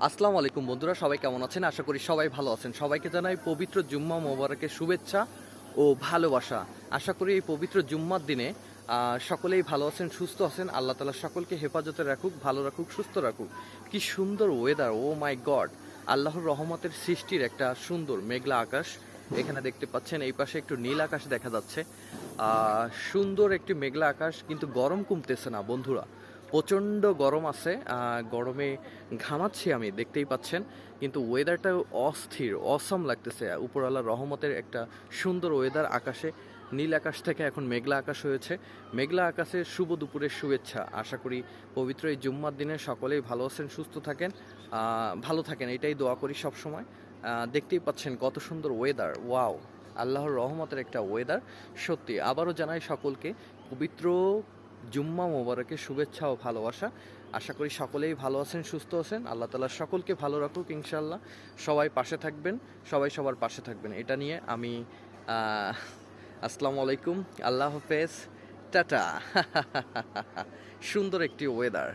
আসসালামু আলাইকুম বন্ধুরা, সবাই কেমন আছেন? আশা করি সবাই ভালো আছেন। সবাইকে জানাই পবিত্র জুম্মা মোবারকের শুভেচ্ছা ও ভালোবাসা। আশা করি এই পবিত্র জুম্মার দিনে সকলেই ভালো আছেন, সুস্থ আছেন। আল্লাহ তাআলা সকলকে হেফাজতে রাখুক, ভালো রাখুক, সুস্থ রাখুক। কি সুন্দর ওয়েদার, ও মাই গড! আল্লাহর রহমতের সৃষ্টির একটা সুন্দর মেঘলা আকাশ এখানে দেখতে পাচ্ছেন। এই পাশে একটু নীল আকাশ দেখা যাচ্ছে। সুন্দর একটি মেঘলা আকাশ, কিন্তু গরম কমতেছে না বন্ধুরা। প্রচণ্ড গরম আছে, গরমে ঘামাচ্ছি আমি, দেখতেই পাচ্ছেন। কিন্তু ওয়েদারটা অস্থির, অসম লাগতেছে। উপরওয়ালার রহমতের একটা সুন্দর ওয়েদার। আকাশে নীল আকাশ থেকে এখন মেঘলা আকাশ হয়েছে। মেঘলা আকাশে শুভ দুপুরের শুভেচ্ছা। আশা করি পবিত্র এই জুম্মার দিনে সকলেই ভালো আছেন, সুস্থ থাকেন, ভালো থাকেন, এটাই দোয়া করি সব সময়। দেখতেই পাচ্ছেন কত সুন্দর ওয়েদার, ওয়াও! আল্লাহর রহমতের একটা ওয়েদার। সত্যি আবারও জানাই সকলকে পবিত্র জুম্মা মোবারকের শুভেচ্ছা ও ভালোবাসা। আশা করি সকলেই ভালো আছেন, সুস্থ আছেন। আল্লাহ তাআলা সকলকে ভালো রাখুক ইনশাআল্লাহ। সবাই পাশে থাকবেন, সবাই সবার পাশে থাকবেন, এটা নিয়ে আমি আসসালামু আলাইকুম, আল্লাহ হাফেজ, টাটা। সুন্দর একটি ওয়েদার।